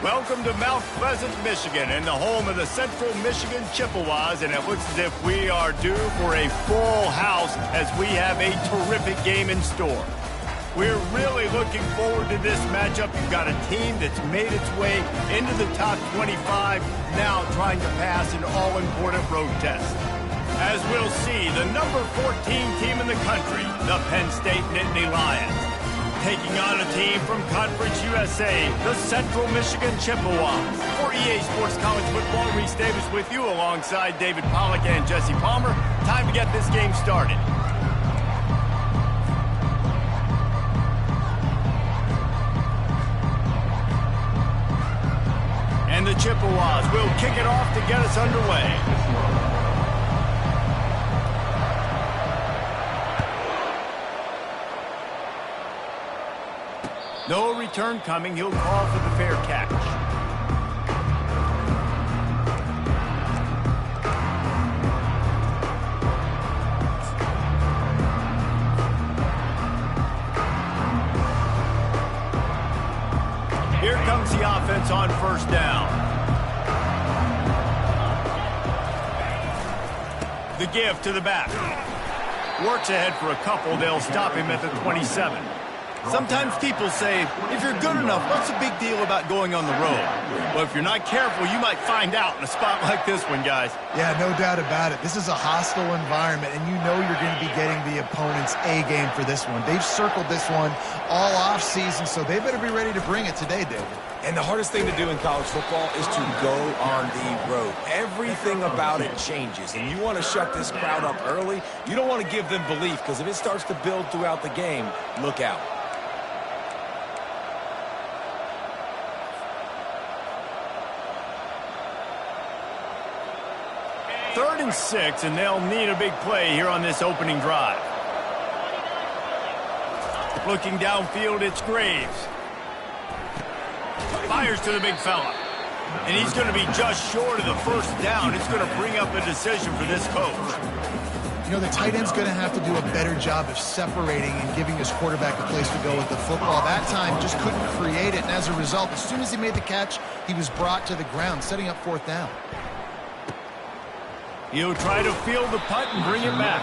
Welcome to Mount Pleasant, Michigan, and the home of the Central Michigan Chippewas, and it looks as if we are due for a full house as we have a terrific game in store. We're really looking forward to this matchup. You've got a team that's made its way into the top 25, now trying to pass an all-important road test. As we'll see, the number 14 team in the country, the Penn State Nittany Lions, taking on a team from Conference USA, the Central Michigan Chippewas. For EA Sports College Football, Reese Davis with you alongside David Pollack and Jesse Palmer. Time to get this game started. And the Chippewas will kick it off to get us underway. No return coming. He'll call for the fair catch. Here comes the offense on first down. The give to the back. Works ahead for a couple. They'll stop him at the 27. Sometimes people say, if you're good enough, what's the big deal about going on the road? Well, if you're not careful, you might find out in a spot like this one, guys. Yeah, no doubt about it. This is a hostile environment, and you know you're going to be getting the opponent's A game for this one. They've circled this one all offseason, so they better be ready to bring it today, David. And the hardest thing to do in college football is to go on the road. Everything about it changes, and you want to shut this crowd up early. You don't want to give them belief, because if it starts to build throughout the game, look out. Third and 6, and they'll need a big play here on this opening drive. Looking downfield, it's Graves. Fires to the big fella. And he's going to be just short of the first down. It's going to bring up a decision for this coach. You know, the tight end's going to have to do a better job of separating and giving his quarterback a place to go with the football. That time just couldn't create it, and as a result, as soon as he made the catch, he was brought to the ground, setting up fourth down. He'll try to field the punt and bring it back.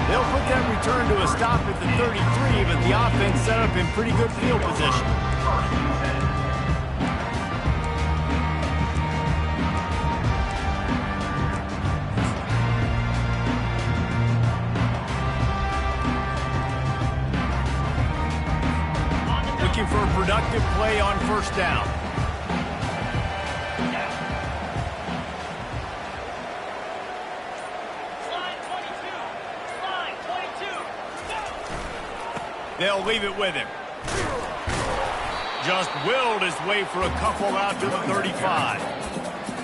They'll put that return to a stop at the 33, but the offense set up in pretty good field position. Looking for a productive play on first down. They'll leave it with him. Just willed his way for a couple out to the 35.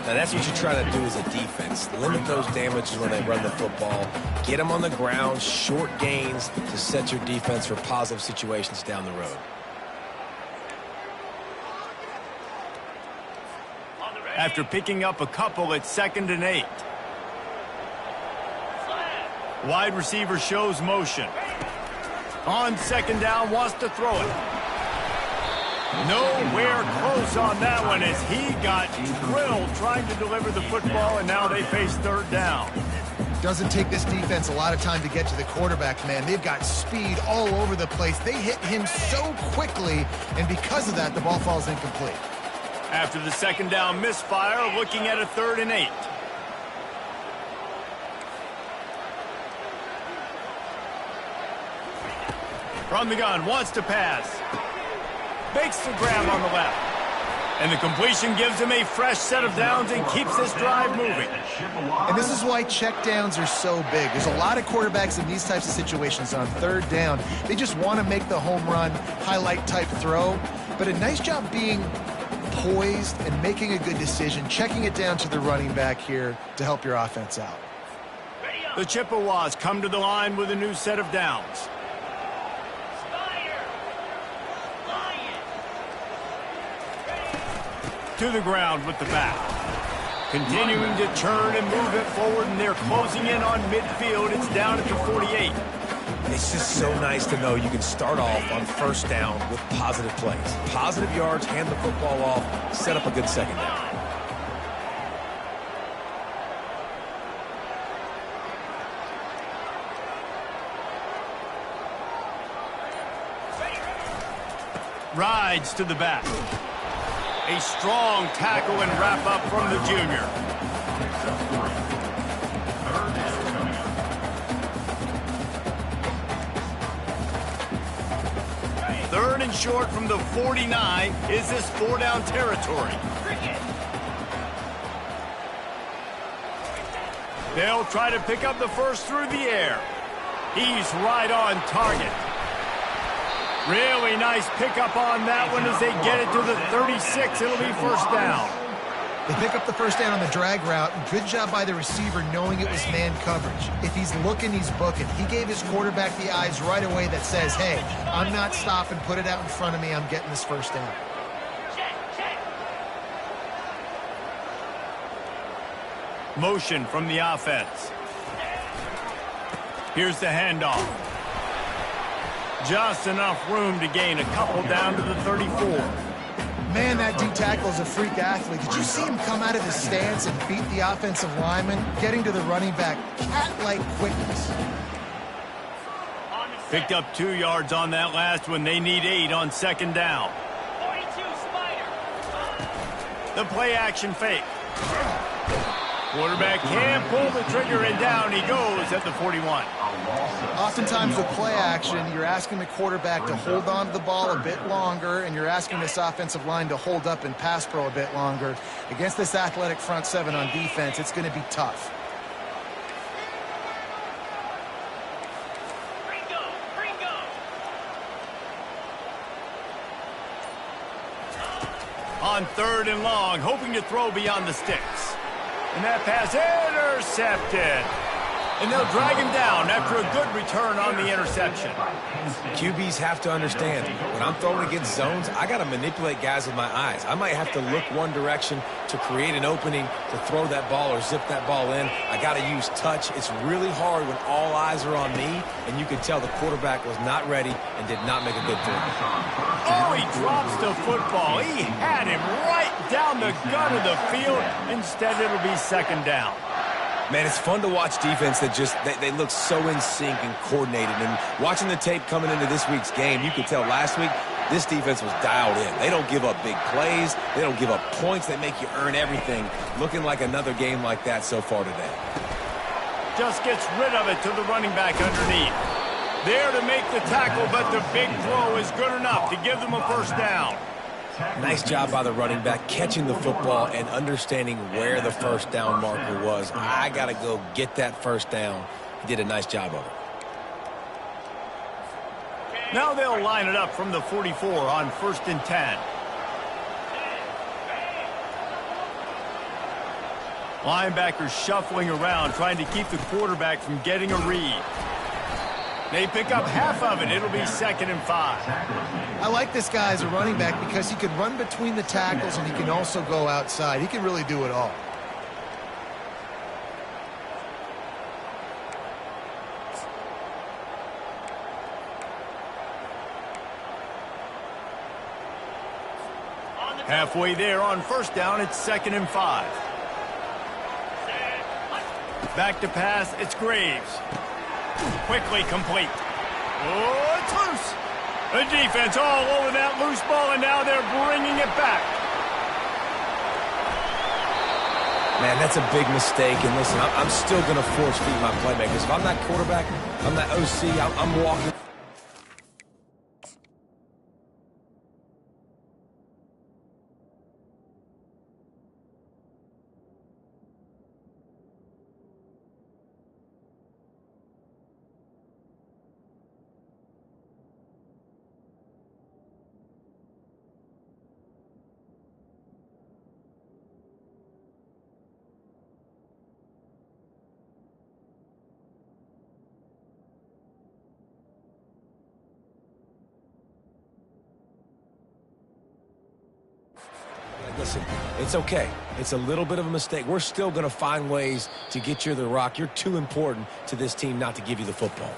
Now that's what you try to do as a defense. Limit those damages when they run the football. Get them on the ground, short gains to set your defense for positive situations down the road. After picking up a couple, it's 2nd and 8. Wide receiver shows motion. On second down, wants to throw it. Nowhere close on that one as he got drilled trying to deliver the football, and now they face third down. Doesn't take this defense a lot of time to get to the quarterback, man. They've got speed all over the place. They hit him so quickly, and because of that, the ball falls incomplete. After the second down misfire, looking at a 3rd and 8. From the gun, wants to pass. Makes the grab on the left. And the completion gives him a fresh set of downs and keeps this drive moving. And this is why checkdowns are so big. There's a lot of quarterbacks in these types of situations on third down. They just want to make the home run, highlight type throw. But a nice job being poised and making a good decision, checking it down to the running back here to help your offense out. The Chippewas come to the line with a new set of downs. To the ground with the back. Continuing to turn and move it forward, and they're closing in on midfield. It's down at the 48. It's just so nice to know you can start off on first down with positive plays. Positive yards, hand the football off, set up a good second down. Rides to the back. A strong tackle and wrap up from the junior. Third and short from the 49. Is this 4-down territory? They'll try to pick up the first through the air. He's right on target. Really nice pickup on that one as they get it to the 36. It'll be first down. They pick up the first down on the drag route. Good job by the receiver knowing it was man coverage. If he's looking, he's booking. He gave his quarterback the eyes right away that says, hey, I'm not stopping. Put it out in front of me. I'm getting this first down. Motion from the offense. Here's the handoff. Just enough room to gain a couple down to the 34. Man, that D-tackle is a freak athlete. Did you see him come out of his stance and beat the offensive lineman, getting to the running back? Cat-like quickness. Picked up 2 yards on that last one. They need 8 on second down. 42 Spider. The play action fake. Quarterback can't pull the trigger, and down he goes at the 41. Oftentimes with play action, you're asking the quarterback to hold on to the ball a bit longer, and you're asking this offensive line to hold up and pass pro a bit longer. Against this athletic front seven on defense, it's going to be tough. On third and long, hoping to throw beyond the sticks. And that pass intercepted. And they'll drag him down after a good return on the interception. QBs have to understand, when I'm throwing against zones, I got to manipulate guys with my eyes. I might have to look one direction to create an opening to throw that ball or zip that ball in. I got to use touch. It's really hard when all eyes are on me, and you can tell the quarterback was not ready and did not make a good throw. Oh, he drops the football. He had him right down the gut of the field. Instead, it'll be second down. Man, it's fun to watch defense that just, they look so in sync and coordinated. And watching the tape coming into this week's game, you could tell last week this defense was dialed in. They don't give up big plays. They don't give up points. They make you earn everything. Looking like another game like that so far today. Just gets rid of it to the running back underneath. There to make the tackle, but the big throw is good enough to give them a first down. Nice job by the running back catching the football and understanding where the first down marker was. I got to go get that first down. He did a nice job of it. Now they'll line it up from the 44 on 1st and 10. Linebackers shuffling around, trying to keep the quarterback from getting a read. They pick up half of it. It'll be 2nd and 5. I like this guy as a running back because he can run between the tackles and he can also go outside. He can really do it all. Halfway there on first down, it's 2nd and 5. Back to pass, it's Graves. Quickly complete. Oh, it's loose. The defense all over that loose ball, and now they're bringing it back. Man, that's a big mistake. And listen, I'm still going to force feed my playmakers. If I'm that quarterback, I'm that OC, I'm walking. Listen, it's okay. It's a little bit of a mistake. We're still going to find ways to get you the rock. You're too important to this team not to give you the football.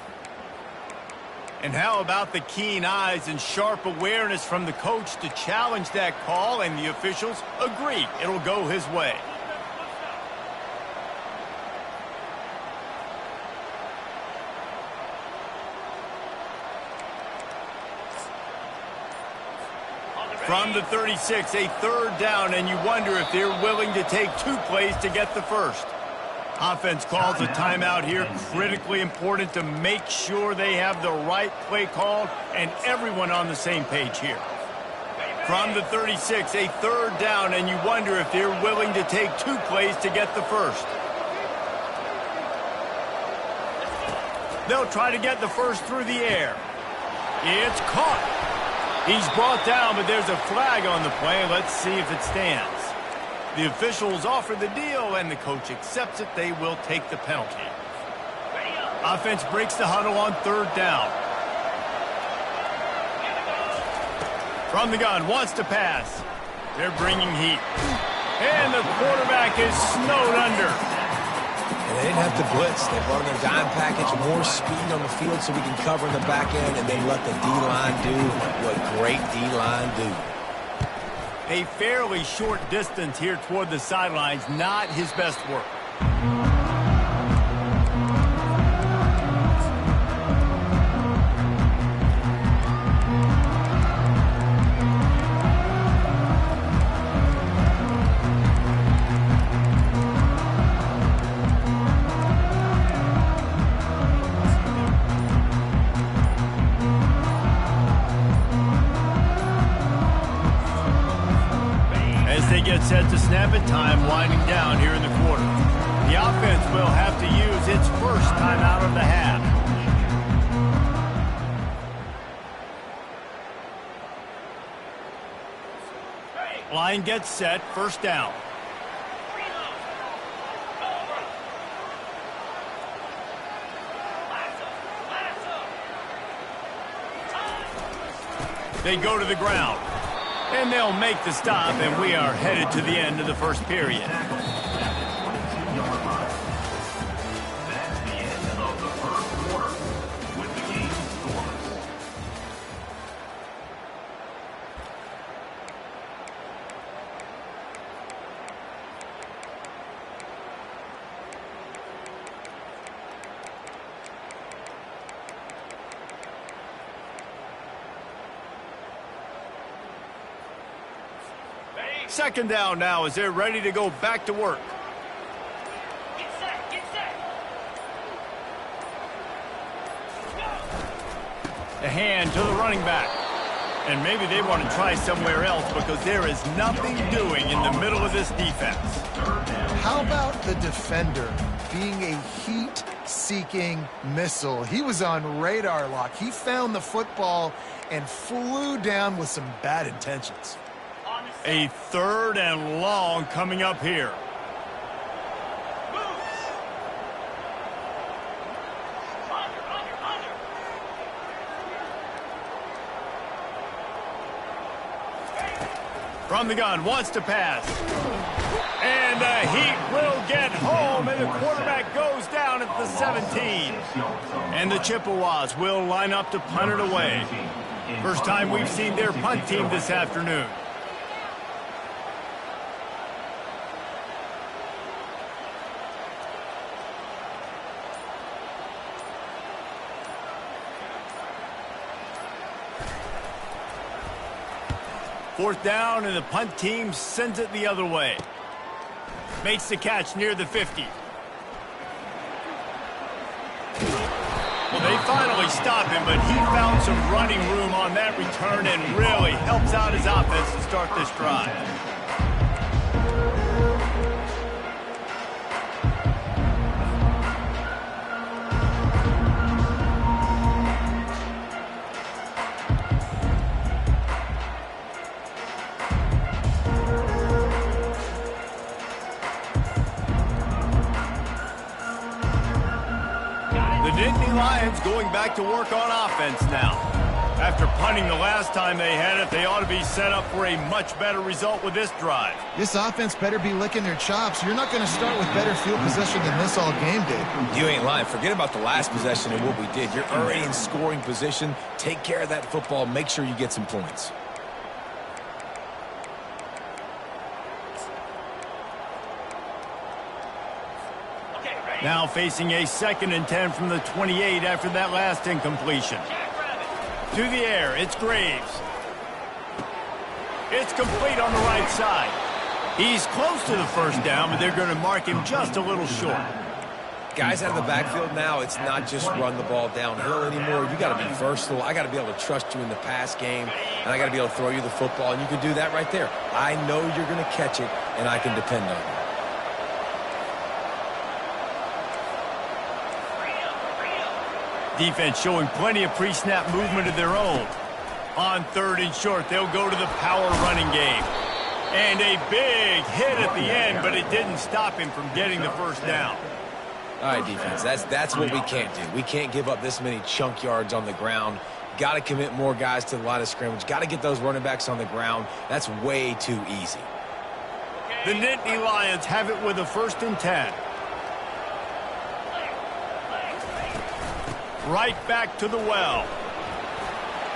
And how about the keen eyes and sharp awareness from the coach to challenge that call, and the officials agree it'll go his way. From the 36, a third down, and you wonder if they're willing to take 2 plays to get the first. Offense calls a timeout here, critically important to make sure they have the right play called and everyone on the same page here. From the 36, a third down, and you wonder if they're willing to take 2 plays to get the first. They'll try to get the first through the air. It's caught. He's brought down, but there's a flag on the play. Let's see if it stands. The officials offer the deal, and the coach accepts it. They will take the penalty. Offense breaks the huddle on third down. From the gun, wants to pass. They're bringing heat. And the quarterback is snowed under. And they didn't have to blitz. They brought in their dime package, more speed on the field so we can cover in the back end, and then let the D-line do what great D-line do. A fairly short distance here toward the sidelines, not his best work. Set to snap it, time winding down here in the quarter. The offense will have to use its first timeout of the half. Line gets set, first down. They go to the ground. And they'll make the stop, and we are headed to the end of the first period. That's the end of the first quarter with the game scoreless. Second down now as they're ready to go back to work. Get set, get set. The hand to the running back. And maybe they want to try somewhere else because there is nothing doing in the middle of this defense. How about the defender being a heat-seeking missile? He was on radar lock. He found the football and flew down with some bad intentions. A third and long coming up here. From the gun, wants to pass. And the heat will get home, and the quarterback goes down at the 17. And the Chippewas will line up to punt it away. First time we've seen their punt team this afternoon. Fourth down, and the punt team sends it the other way. Makes the catch near the 50. Well, they finally stop him, but he found some running room on that return and really helps out his offense to start this drive. Lions going back to work on offense now. After punting the last time they had it, they ought to be set up for a much better result with this drive. This offense better be licking their chops. You're not going to start with better field possession than this all game did. You ain't lying. Forget about the last possession and what we did. You're already in scoring position. Take care of that football. Make sure you get some points. Now facing a 2nd and 10 from the 28 after that last incompletion. To the air, it's Graves. It's complete on the right side. He's close to the first down, but they're going to mark him just a little short. Guys out of the backfield now, it's not just run the ball downhill anymore. You got to be versatile. I got to be able to trust you in the pass game, and I got to be able to throw you the football, and you can do that right there. I know you're going to catch it, and I can depend on you. Defense showing plenty of pre-snap movement of their own. On 3rd and short, they'll go to the power running game. And a big hit at the end, but it didn't stop him from getting the first down. All right, defense, that's what we can't do. We can't give up this many chunk yards on the ground. Got to commit more guys to the line of scrimmage. Got to get those running backs on the ground. That's way too easy. The Nittany Lions have it with a 1st and 10. Right back to the well.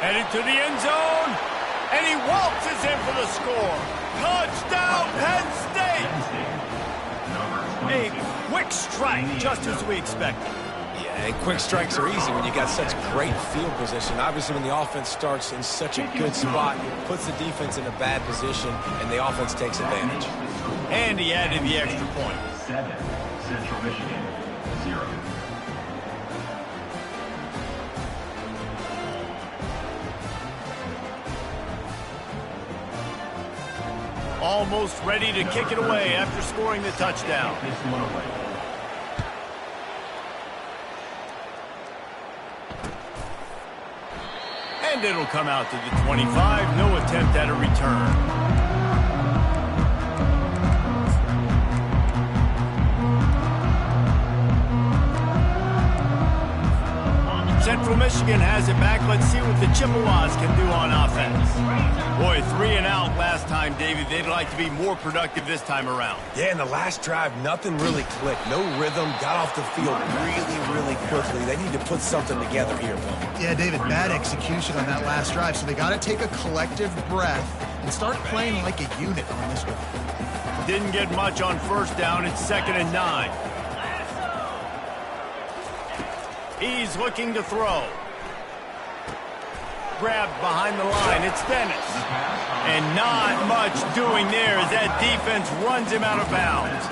Headed to the end zone. And he waltzes in for the score. Touchdown, Penn State! A quick strike, just as we expected. Yeah, and quick strikes are easy when you got such great field position. Obviously, when the offense starts in such a good spot, it puts the defense in a bad position, and the offense takes advantage. And he added the extra point. 7, Central Michigan, 0. Almost ready to kick it away after scoring the touchdown. And it'll come out to the 25. No attempt at a return. Central Michigan has it back. Let's see what the Chippewas can do on offense. Boy, 3 and out last time, David. They'd like to be more productive this time around. Yeah, in the last drive, nothing really clicked. No rhythm. Got off the field really quickly. They need to put something together here, Bill. Yeah, David, bad execution on that last drive, so they got to take a collective breath and start playing like a unit on this one. Didn't get much on 1st down. It's 2nd and 9. He's looking to throw. Grabbed behind the line. It's Dennis. And not much doing there as that defense runs him out of bounds.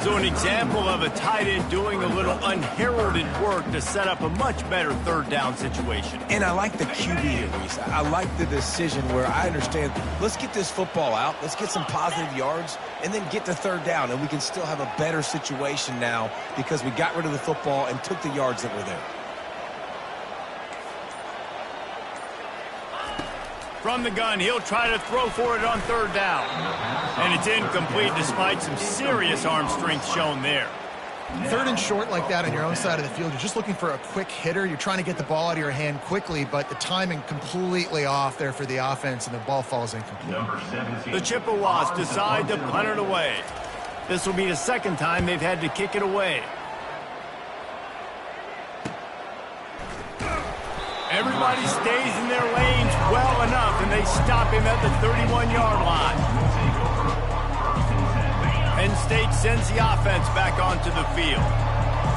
So an example of a tight end doing a little unheralded work to set up a much better 3rd down situation. And I like the QB here, Reese. I like the decision where I understand, let's get this football out, let's get some positive yards, and then get to 3rd down, and we can still have a better situation now because we got rid of the football and took the yards that were there. From the gun, he'll try to throw for it on 3rd down. And it's incomplete despite some serious arm strength shown there. 3rd and short like that on your own side of the field, you're just looking for a quick hitter. You're trying to get the ball out of your hand quickly, but the timing completely off there for the offense, and the ball falls incomplete. The Chippewas decide to punt it away. This will be the 2nd time they've had to kick it away. Everybody stays in their lanes well enough, and they stop him at the 31-yard line. Penn State sends the offense back onto the field.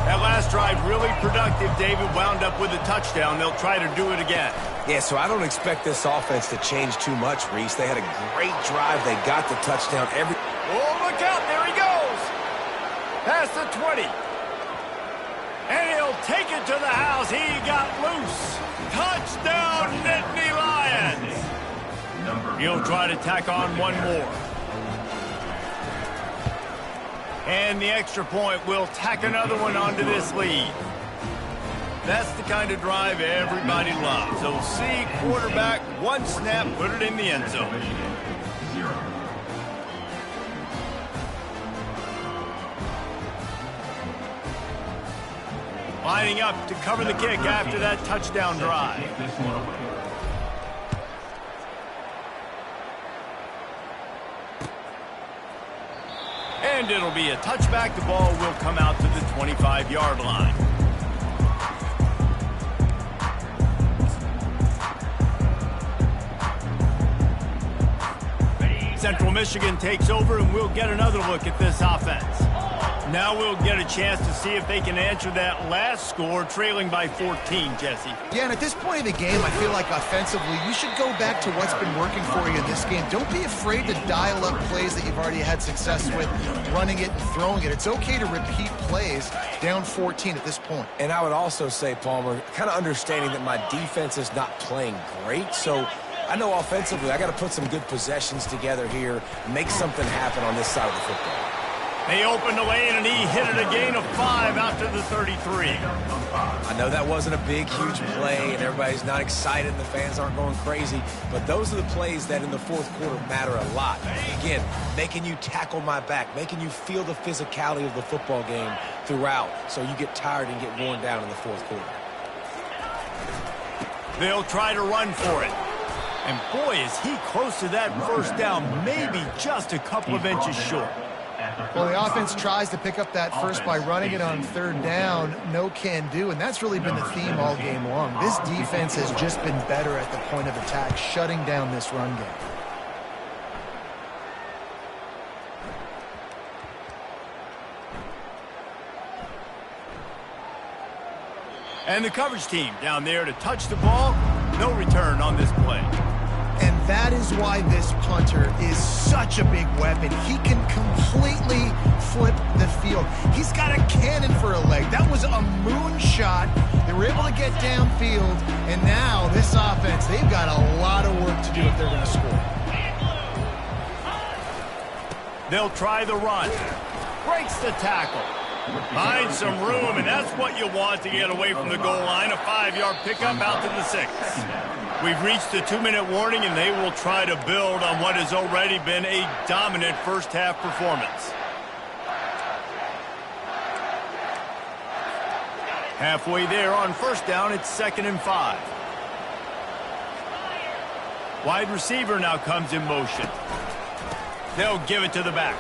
That last drive really productive. David wound up with a touchdown. They'll try to do it again. Yeah, so I don't expect this offense to change too much, Reese. They had a great drive. They got the touchdown. Oh, look out. There he goes. Past the 20. And he'll take it to the house. He got loose. Touchdown, Nittany Lions. He'll try to tack on one more. And the extra point will tack another one onto this lead. That's the kind of drive everybody loves. So see quarterback, one snap, put it in the end zone. Lining up to cover the kick after that touchdown drive. And it'll be a touchback. The ball will come out to the 25-yard line. Central Michigan takes over, and we'll get another look at this offense. Now we'll get a chance to see if they can answer that last score, trailing by 14, Jesse. Yeah, and at this point in the game, I feel like offensively, you should go back to what's been working for you in this game. Don't be afraid to dial up plays that you've already had success with, running it and throwing it. It's okay to repeat plays down 14 at this point. And I would also say, Palmer, kind of understanding that my defense is not playing great, so I know offensively I got to put some good possessions together here, make something happen on this side of the football. They opened the lane, and he hit it a gain of 5 out to the 33. I know that wasn't a big, huge play, and everybody's not excited, and the fans aren't going crazy, but those are the plays that in the fourth quarter matter a lot. Again, making you tackle my back, making you feel the physicality of the football game throughout, so you get tired and get worn down in the fourth quarter. They'll try to run for it. And boy, is he close to that first down, maybe just a couple of inches short. Well, the offense tries to pick up that first by running it on third down. No can do, and that's really been the theme all game long. This defense has just been better at the point of attack, shutting down this run game. And the coverage team down there to touch the ball. No return on this play. And that is why this punter is such a big weapon. He can completely flip the field. He's got a cannon for a leg. That was a moonshot. They were able to get downfield, and now this offense, they've got a lot of work to do if they're going to score. They'll try the run. Breaks the tackle. Finds some room, and that's what you want to get away from the goal line. A 5-yard pickup out to the 6. We've reached the 2-minute warning, and they will try to build on what has already been a dominant first-half performance. Halfway there on first down, it's 2nd and 5. Wide receiver now comes in motion. They'll give it to the back.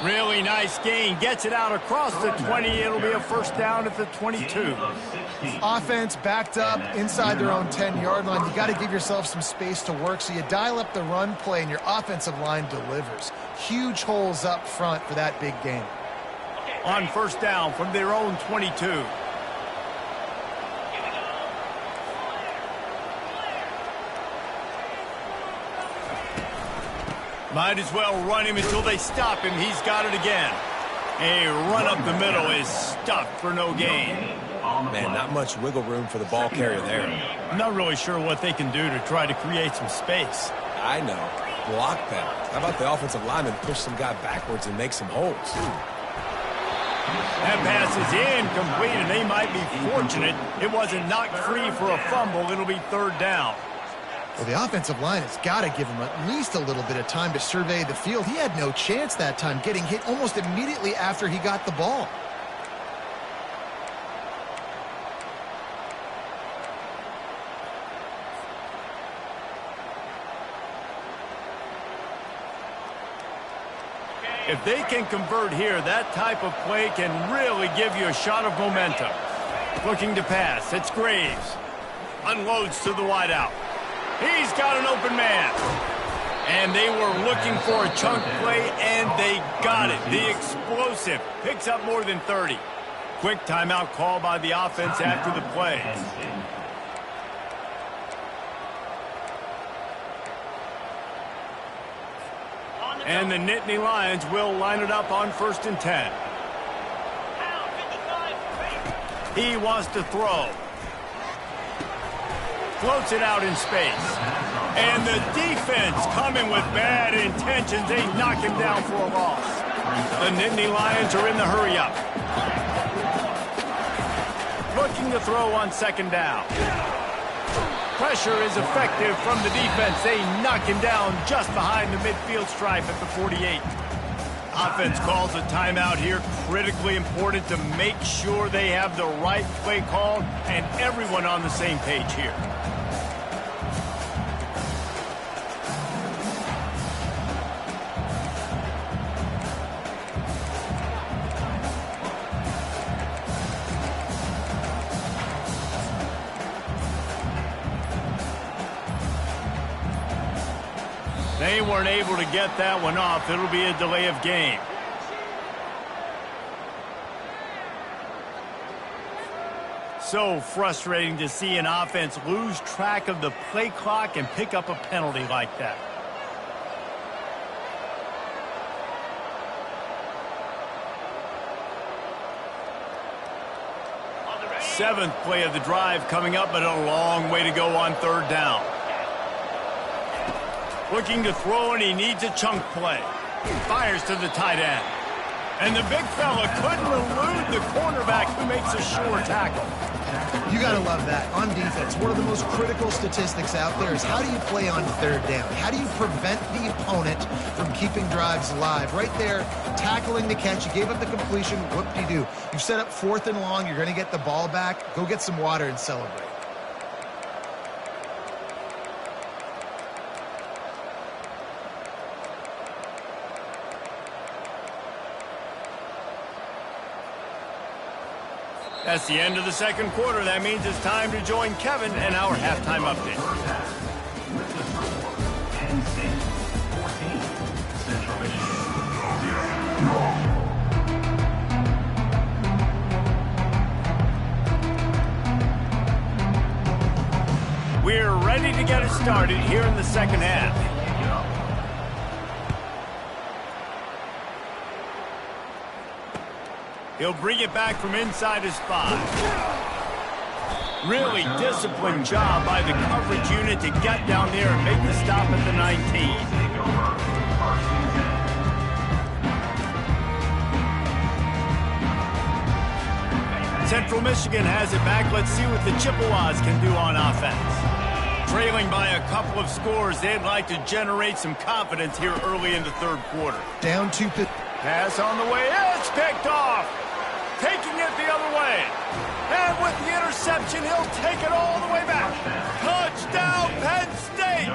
Really nice gain. Gets it out across the 20. It'll be a first down at the 22. Offense backed up inside their own 10-yard line. You got to give yourself some space to work, so you dial up the run play, and your offensive line delivers. Huge holes up front for that big game. On first down from their own 22. Might as well run him until they stop him. He's got it again. A run up the middle is stuffed for no gain. Man, not much wiggle room for the ball carrier there. I'm not really sure what they can do to try to create some space. I know. Block that. How about the offensive lineman push some guy backwards and make some holes? That pass is incomplete, and they might be fortunate it wasn't knocked free for a fumble. It'll be third down. Well, the offensive line has got to give him at least a little bit of time to survey the field. He had no chance that time, getting hit almost immediately after he got the ball. If they can convert here, that type of play can really give you a shot of momentum. Looking to pass. It's Graves. Unloads to the wideout. He's got an open man. And they were looking for a chunk play, and they got it. The explosive picks up more than 30. Quick timeout call by the offense after the play. And the Nittany Lions will line it up on 1st and 10. He wants to throw. Floats it out in space. And the defense coming with bad intentions. They knock him down for a loss. The Nittany Lions are in the hurry-up. Looking to throw on 2nd down. Pressure is effective from the defense. They knock him down just behind the midfield stripe at the 48. Offense calls a timeout here. Critically important to make sure they have the right play called and everyone on the same page here. They weren't able to get that one off. It'll be a delay of game. So frustrating to see an offense lose track of the play clock and pick up a penalty like that. Seventh play of the drive coming up, but a long way to go on third down. Looking to throw, and he needs a chunk play. Fires to the tight end. And the big fella couldn't elude the cornerback who makes a sure tackle. You got to love that. On defense, one of the most critical statistics out there is how do you play on third down? How do you prevent the opponent from keeping drives alive? Right there, tackling the catch. You gave up the completion. Whoop-de-doo. You've set up 4th and long. You're going to get the ball back. Go get some water and celebrate. That's the end of the second quarter. That means it's time to join Kevin and our halftime update. First half, with the score, Penn State 14, Central Michigan. We're ready to get it started here in the second half. He'll bring it back from inside his 5. Really disciplined job by the coverage unit to get down there and make the stop at the 19. Central Michigan has it back. Let's see what the Chippewas can do on offense. Trailing by a couple of scores, they'd like to generate some confidence here early in the third quarter. Down 2. Pass on the way. It's picked off. Taking it the other way. And with the interception, he'll take it all the way back. Touchdown, Penn State!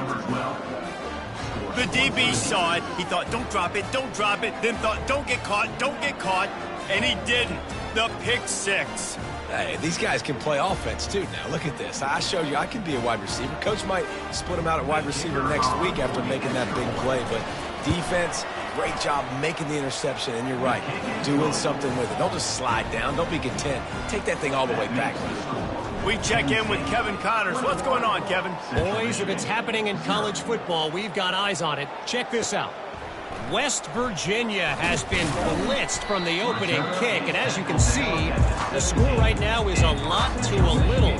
The DB saw it. He thought, don't drop it, don't drop it. Then thought, don't get caught, don't get caught. And he didn't. The pick 6. Hey, these guys can play offense, too. Now, look at this. I showed you I can be a wide receiver. Coach might split him out at wide receiver next week after making that big play. But defense, great job making the interception. And you're right, doing something with it. Don't just slide down. Don't be content. Take that thing all the way back. We check in with Kevin Connors. What's going on, Kevin? Boys, if it's happening in college football, we've got eyes on it. Check this out. West Virginia has been blitzed from the opening kick, and as you can see, the score right now is a lot to a little.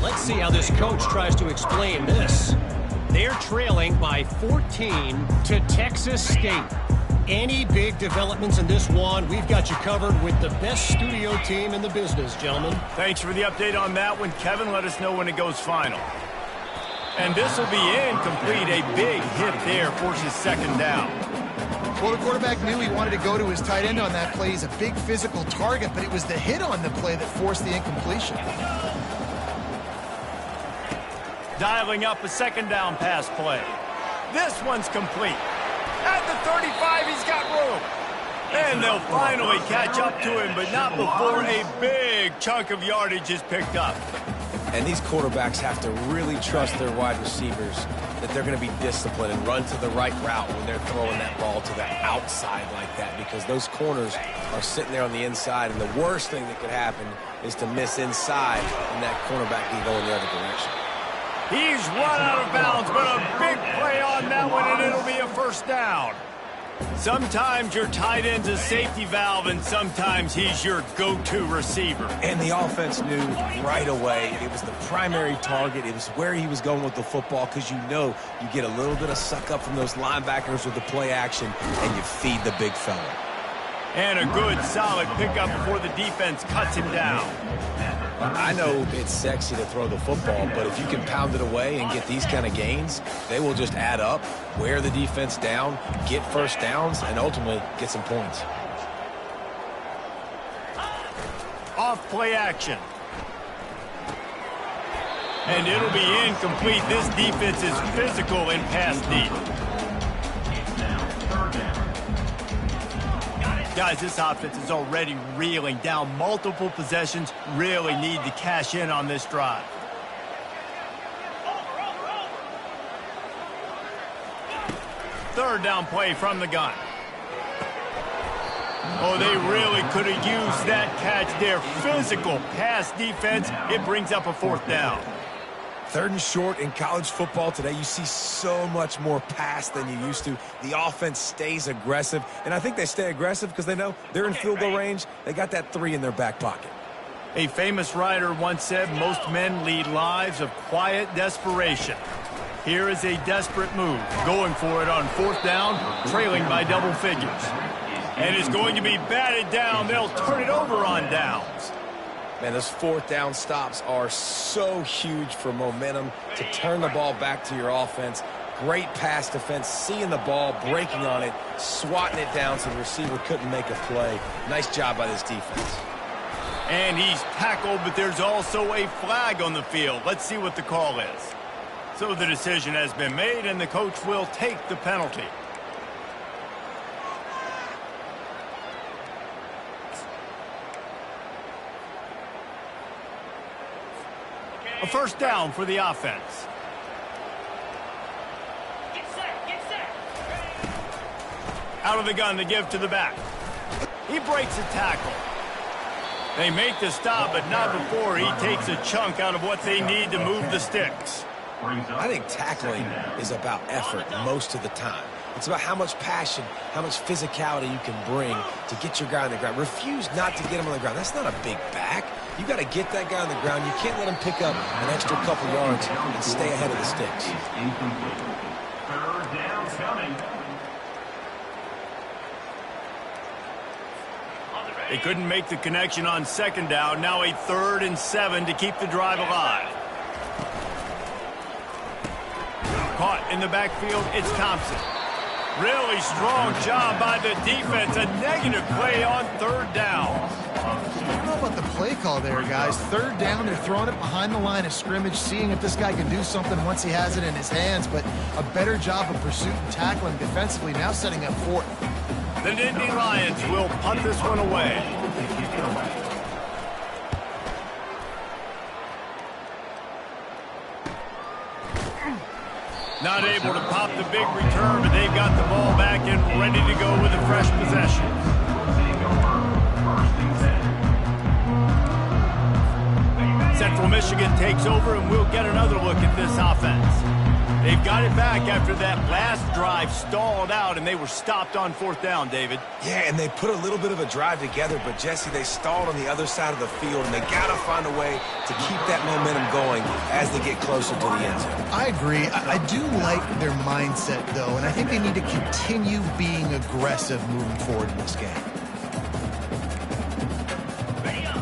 Let's see how this coach tries to explain this. They're trailing by 14 to Texas State. Any big developments in this one, we've got you covered with the best studio team in the business, gentlemen. Thanks for the update on that one, Kevin. Let us know when it goes final. And this will be incomplete. A big hit there forces second down. Well, the quarterback knew he wanted to go to his tight end on that play. He's a big physical target, but it was the hit on the play that forced the incompletion. Dialing up a second down pass play. This one's complete. At the 35, he's got room. And they'll finally catch up to him, but not before a big chunk of yardage is picked up. And these quarterbacks have to really trust their wide receivers that they're going to be disciplined and run to the right route when they're throwing that ball to the outside like that, because those corners are sitting there on the inside, and the worst thing that could happen is to miss inside and that cornerback can go in the other direction. He's run out of bounds, but a big play on that one, and it'll be a first down. Sometimes your tight end's a safety valve, and sometimes he's your go-to receiver. And the offense knew right away it was the primary target. It was where he was going with the football, because you know you get a little bit of suck up from those linebackers with the play action, and you feed the big fella. And a good, solid pickup before the defense cuts him down. I know it's sexy to throw the football, but if you can pound it away and get these kind of gains, they will just add up, wear the defense down, get first downs, and ultimately get some points. Off play action. And it'll be incomplete. This defense is physical in pass deep. Guys, this offense is already reeling down multiple possessions. Really need to cash in on this drive. third down play from the gun. Oh, they really could have used that catch there. Physical pass defense. It brings up a fourth down. 3rd and short in college football today. You see so much more pass than you used to. The offense stays aggressive, and I think they stay aggressive because they know they're in field goal range. They got that 3 in their back pocket. A famous writer once said, most men lead lives of quiet desperation. Here is a desperate move, going for it on 4th down, trailing by double figures. And it's going to be batted down. They'll turn it over on downs. Man, those 4th down stops are so huge for momentum to turn the ball back to your offense. Great pass defense, seeing the ball, breaking on it, swatting it down so the receiver couldn't make a play. Nice job by this defense. And he's tackled, but there's also a flag on the field. Let's see what the call is. So the decision has been made, and the coach will take the penalty. A first down for the offense. Get set, get set. Out of the gun to give to the back. He breaks a tackle. They make the stop, but not before he takes a chunk out of what they need to move the sticks. I think tackling is about effort most of the time. It's about how much passion, how much physicality you can bring to get your guy on the ground. Refuse not to get him on the ground. That's not a big back. You got to get that guy on the ground. You can't let him pick up an extra couple yards and stay ahead of the sticks. Incomplete. 3rd down coming. They couldn't make the connection on 2nd down. Now a 3rd and 7 to keep the drive alive. Caught in the backfield, it's Thompson. Really strong job by the defense. A negative play on 3rd down. I don't know about the play call there, guys. 3rd down, they're throwing it behind the line of scrimmage, seeing if this guy can do something once he has it in his hands, but a better job of pursuit and tackling defensively, now setting up 4th. The Nittany Lions will punt this one away. Not able to pop the big return, but they've got the ball back and ready to go with a fresh possession. Central Michigan takes over, and we'll get another look at this offense. They've got it back after that last drive stalled out, and they were stopped on 4th down, David. Yeah, and they put a little bit of a drive together, but, Jesse, they stalled on the other side of the field, and they got to find a way to keep that momentum going as they get closer to the end zone. I agree. I do like their mindset, though, and I think they need to continue being aggressive moving forward in this game.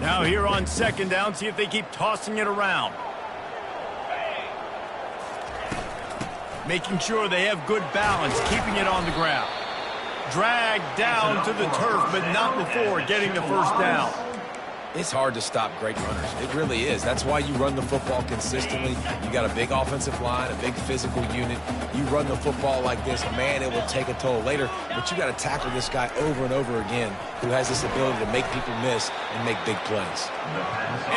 Now here on 2nd down, see if they keep tossing it around. Making sure they have good balance, keeping it on the ground. Dragged down to the turf, but not before getting the first down. It's hard to stop great runners. It really is. That's why you run the football consistently. You got a big offensive line, a big physical unit. You run the football like this, man, it will take a toll later. But you got to tackle this guy over and over again who has this ability to make people miss and make big plays.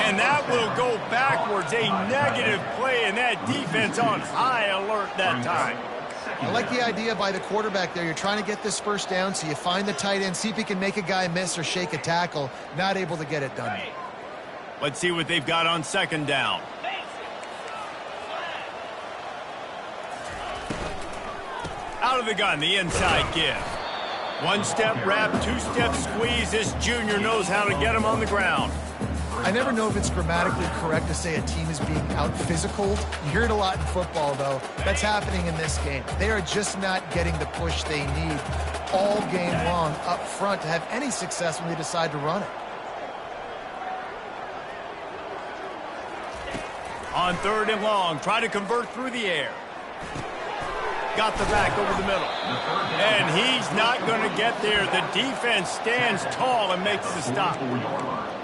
And that will go backwards. A negative play, and that defense on high alert that time. I like the idea by the quarterback there. You're trying to get this first down, so you find the tight end, see if he can make a guy miss or shake a tackle. Not able to get it done. Let's see what they've got on 2nd down. Out of the gun, the inside give. 1-step wrap, 2-step squeeze. This junior knows how to get him on the ground. I never know if it's grammatically correct to say a team is being out-physicaled. You hear it a lot in football, though. That's happening in this game. They are just not getting the push they need all game long up front to have any success when they decide to run it. On 3rd and long, try to convert through the air. Got the back over the middle. And he's not going to get there. The defense stands tall and makes the stop.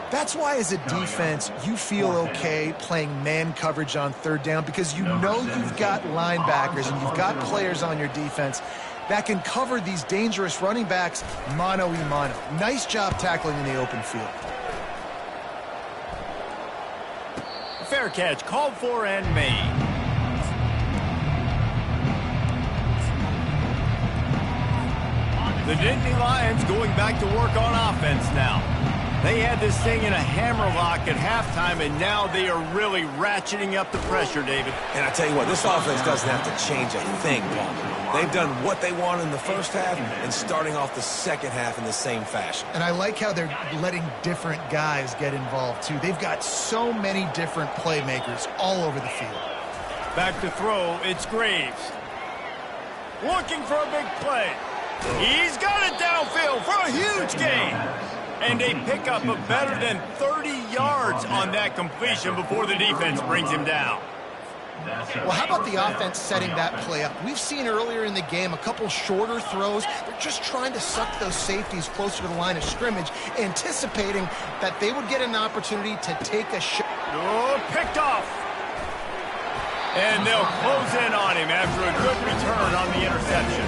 That's why, as a defense, you feel okay playing man coverage on 3rd down because you know you've got linebackers and you've got players on your defense that can cover these dangerous running backs mano-a-mano. Nice job tackling in the open field. Fair catch, called for and made. The Nittany Lions going back to work on offense now. They had this thing in a hammerlock at halftime, and now they are really ratcheting up the pressure, David. And I tell you what, this offense doesn't have to change a thing, Paul. They've done what they want in the first half and starting off the second half in the same fashion. And I like how they're letting different guys get involved, too. They've got so many different playmakers all over the field. Back to throw, it's Graves. Looking for a big play. He's got it downfield for a huge gain. And a pickup of better than 30 yards on that completion before the defense brings him down. Well, how about the offense setting that play up? We've seen earlier in the game a couple shorter throws. They're just trying to suck those safeties closer to the line of scrimmage, anticipating that they would get an opportunity to take a shot. Oh, picked off. And they'll close in on him after a good return on the interception.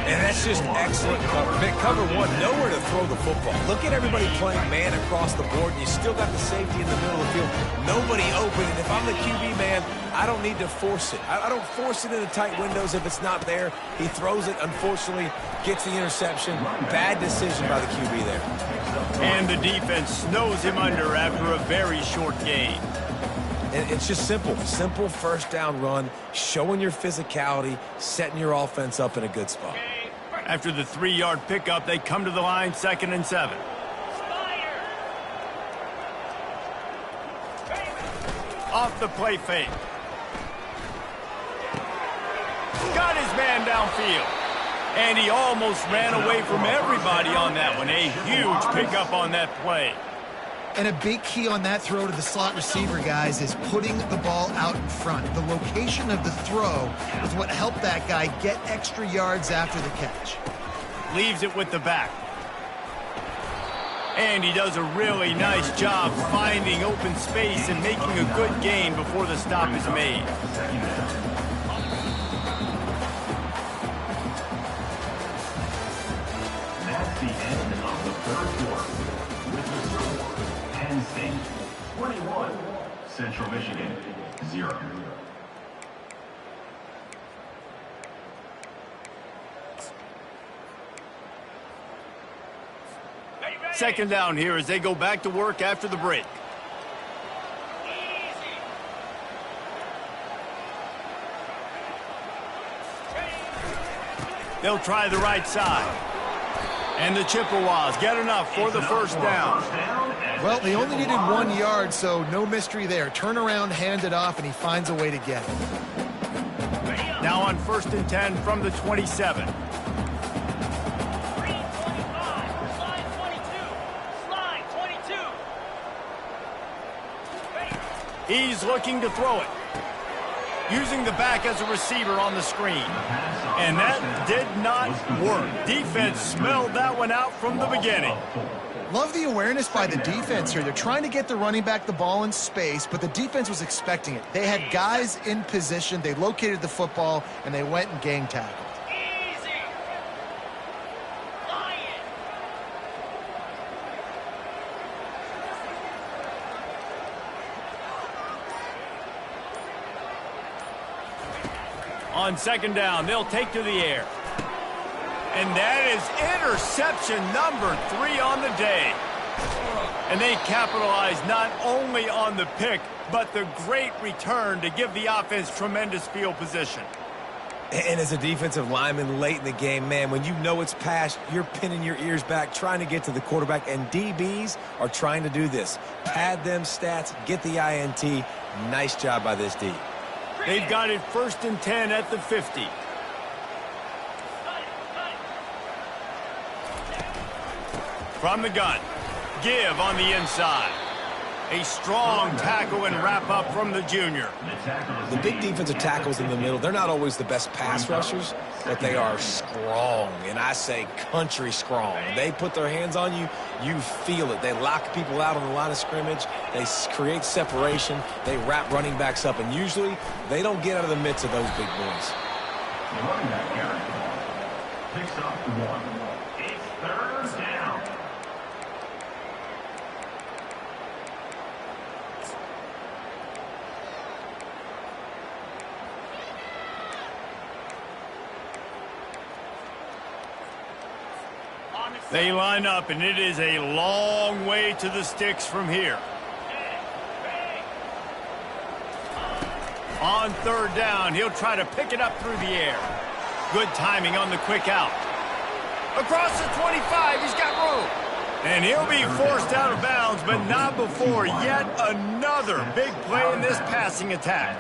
And that's just excellent cover. Cover one, nowhere to throw the football. Look at everybody playing man across the board, and you still got the safety in the middle of the field. Nobody open, and if I'm the QB man, I don't need to force it. I don't force it into tight windows if it's not there. He throws it, unfortunately, gets the interception. Bad decision by the QB there. And the defense snows him under after a very short gain. And it's just simple. Simple first down run, showing your physicality, setting your offense up in a good spot. After the 3-yard pickup, they come to the line, 2nd and 7. Off the play fake. Got his man downfield. And he almost ran away from everybody on that one. A huge pickup on that play. And a big key on that throw to the slot receiver, guys, is putting the ball out in front. The location of the throw is what helped that guy get extra yards after the catch. Leaves it with the back. And he does a really nice job finding open space and making a good gain before the stop is made. That's the end of the third quarter. With the score, Penn State 21, Central Michigan 0. Second down here as they go back to work after the break. They'll try the right side. And the Chippewas get enough for the first down. Well, they only needed 1 yard, so no mystery there. Turn around, hand it off, and he finds a way to get it. Now on 1st and 10 from the 27. He's looking to throw it. Using the back as a receiver on the screen. And that did not work. Defense smelled that one out from the beginning. Love the awareness by the defense here. They're trying to get the running back the ball in space, but the defense was expecting it. They had guys in position. They located the football, and they went and gang tackled. On 2nd down, they'll take to the air. And that is interception number 3 on the day. And they capitalize not only on the pick, but the great return to give the offense tremendous field position. And as a defensive lineman late in the game, man, when you know it's passed, you're pinning your ears back, trying to get to the quarterback, and DBs are trying to do this. Pad them stats, get the INT. Nice job by this D. They've got it 1st and 10 at the 50. From the gun, give on the inside. A strong tackle and wrap up from the junior. The big defensive tackles in the middle, they're not always the best pass rushers, but they are strong, and I say country strong. They put their hands on you, you feel it. They lock people out on the line of scrimmage. They create separation. They wrap running backs up, and usually they don't get out of the midst of those big boys. The running back carry picks up 1. It's 3rd down. They line up, and it is a long way to the sticks from here. On third down, he'll try to pick it up through the air. Good timing on the quick out. Across the 25, he's got room. And he'll be forced out of bounds, but not before yet another big play in this passing attack.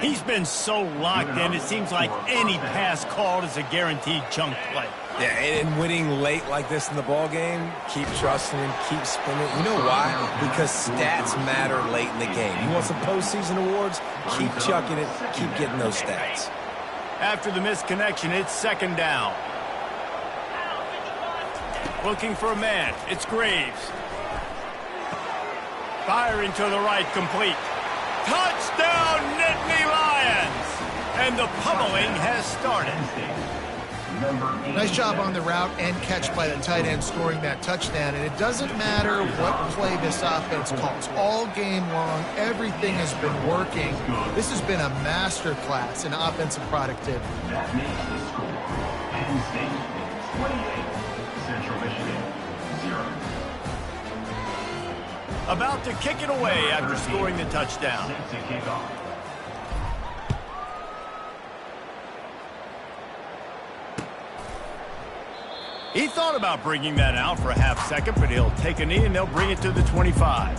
He's been so locked in, it seems like any pass called is a guaranteed chunk play. Yeah, and winning late like this in the ball game, keep trusting him, keep spinning. You know why? Because stats matter late in the game. You want some postseason awards? Keep chucking it, keep getting those stats. After the missed connection, it's second down. Looking for a man. It's Graves. Firing to the right, complete. Touchdown, Nittany Lions! And the pummeling has started. Nice job on the route and catch by the tight end scoring that touchdown. And it doesn't matter what play this offense calls. All game long, everything has been working. This has been a master class in offensive productivity. That makes the score. Penn State 28. Central Michigan 0. About to kick it away after scoring the touchdown. Set to kick off. He thought about bringing that out for a half second, but he'll take a knee and they'll bring it to the 25.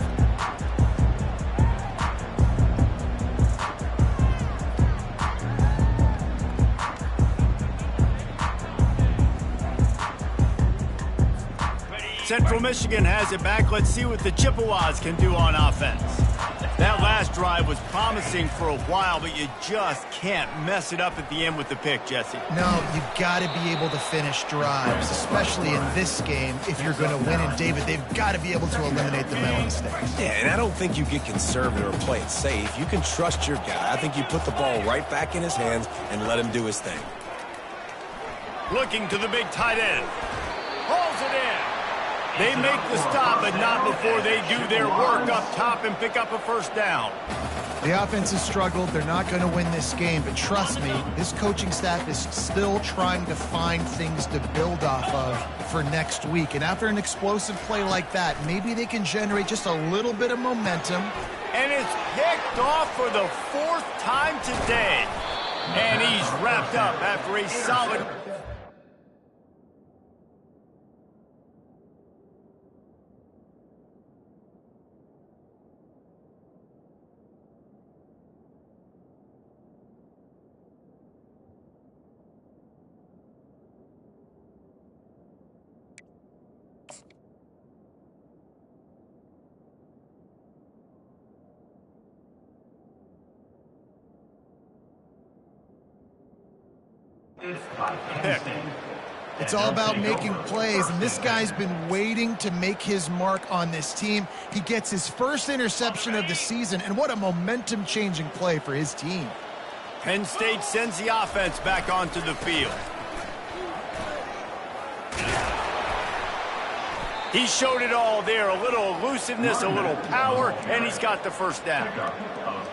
Central Michigan has it back. Let's see what the Chippewas can do on offense. That last drive was promising for a while, but you just can't mess it up at the end with the pick, Jesse. No, you've got to be able to finish drives, especially in this game. If you're going to win, and David, they've got to be able to eliminate the mental mistakes. Yeah, and I don't think you get conservative or play it safe. You can trust your guy. I think you put the ball right back in his hands and let him do his thing. Looking to the big tight end. Hauls it in. They make the stop, but not before they do their work up top and pick up a first down. The offense has struggled. They're not going to win this game, but trust me, this coaching staff is still trying to find things to build off of for next week. And after an explosive play like that, maybe they can generate just a little bit of momentum. And it's picked off for the fourth time today. And he's wrapped up after a solid... pick. It's all about making plays, and this guy's been waiting to make his mark on this team. He gets his first interception of the season, and what a momentum-changing play for his team. Penn State sends the offense back onto the field. He showed it all there, a little elusiveness, a little power, and he's got the first down.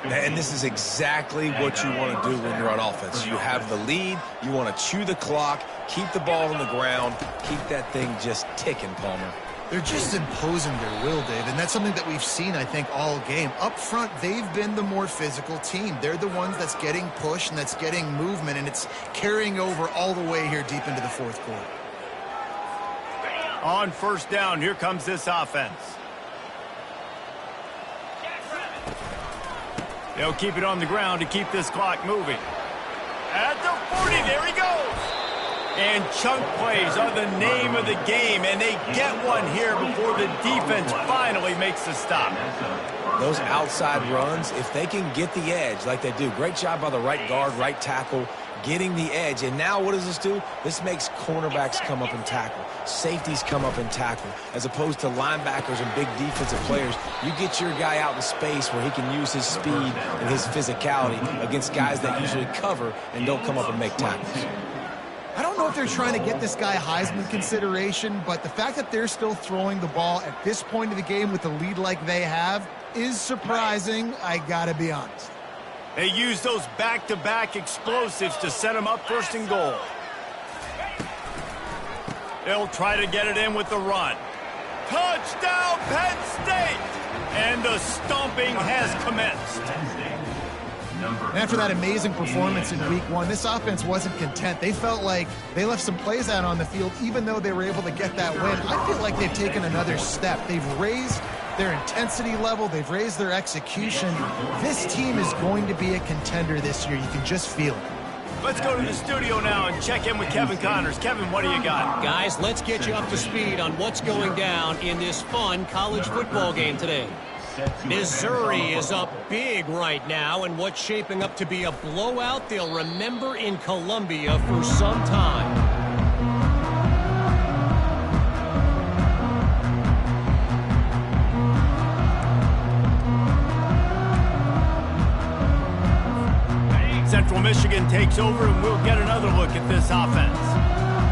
And this is exactly what you want to do when you're on offense. You have the lead, you want to chew the clock, keep the ball on the ground, keep that thing just ticking, Palmer. They're just imposing their will, Dave, and that's something that we've seen, I think, all game. Up front, they've been the more physical team. They're the ones that's getting pushed and that's getting movement, and it's carrying over all the way here deep into the fourth quarter. On first down, here comes this offense. They'll keep it on the ground to keep this clock moving. At the 40, there he goes. And chunk plays are the name of the game, and they get one here before the defense finally makes the stop. Those outside runs, if they can get the edge like they do, great job by the right guard, right tackle, getting the edge. And now what does this do? This makes cornerbacks come up and tackle. Safeties come up and tackle. As opposed to linebackers and big defensive players, you get your guy out in space where he can use his speed and his physicality against guys that usually cover and don't come up and make tackles. I don't know if they're trying to get this guy Heisman consideration, but the fact that they're still throwing the ball at this point of the game with the lead like they have is surprising, I gotta be honest. They use those back-to-back explosives to set them up first and goal. They'll try to get it in with the run. Touchdown, Penn State! And the stomping has commenced. And after that amazing performance in week 1, this offense wasn't content. They felt like they left some plays out on the field, even though they were able to get that win. I feel like they've taken another step. They've raised their intensity level. They've raised their execution. This team is going to be a contender this year. You can just feel it. Let's go to the studio now and check in with Kevin Connors. Kevin, what do you got? Guys, let's get you up to speed on what's going down in this fun college football game today. Missouri is up big right now in what's shaping up to be a blowout they'll remember in Columbia for some time. Central Michigan takes over, and we'll get another look at this offense.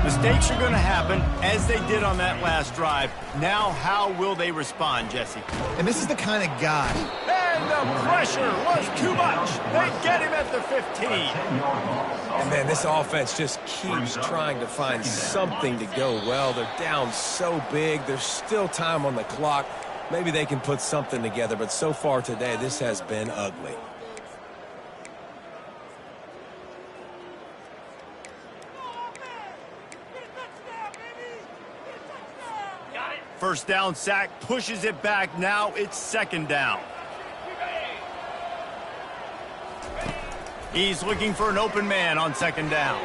Mistakes are going to happen, as they did on that last drive. Now, how will they respond, Jesse? And this is the kind of guy. And the pressure was too much. They get him at the 15. And, man, this offense just keeps trying to find something to go well. They're down so big. There's still time on the clock. Maybe they can put something together, but so far today, this has been ugly. First down sack, pushes it back. Now it's second down. He's looking for an open man on second down.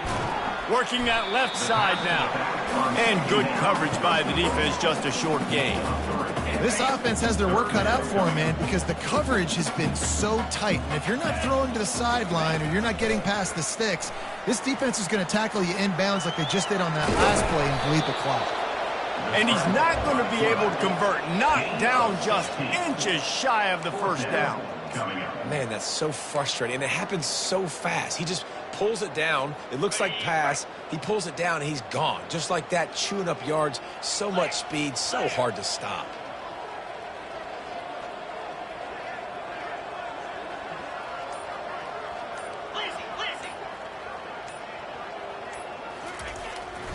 Working that left side now. And good coverage by the defense, just a short gain. This offense has their work cut out for them, man, because the coverage has been so tight. And if you're not throwing to the sideline or you're not getting past the sticks, this defense is going to tackle you inbounds like they just did on that last play and bleed the clock. And he's not going to be able to convert. Knocked down just inches shy of the first down. Man, that's so frustrating. And it happens so fast. He just pulls it down. It looks like pass. He pulls it down, and he's gone. Just like that, chewing up yards. So much speed, so hard to stop.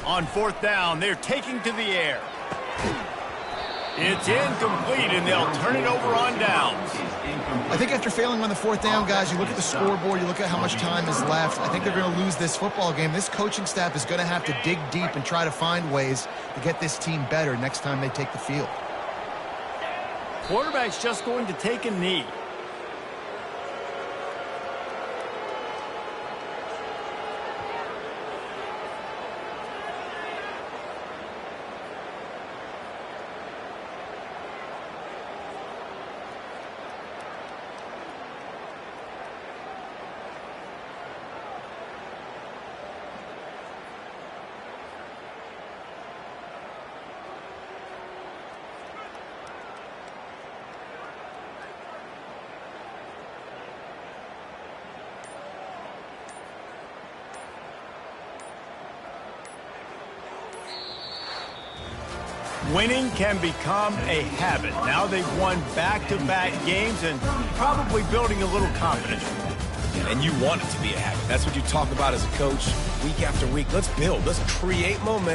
On fourth down, they're taking to the air. It's incomplete, and they'll turn it over on downs. I think after failing on the fourth down, guys, you look at the scoreboard, you look at how much time is left. I think they're going to lose this football game. This coaching staff is going to have to dig deep and try to find ways to get this team better next time they take the field. Quarterback's just going to take a knee. Winning can become a habit. Now they've won back-to-back games and probably building a little confidence. And you want it to be a habit. That's what you talk about as a coach week after week. Let's build. Let's create momentum.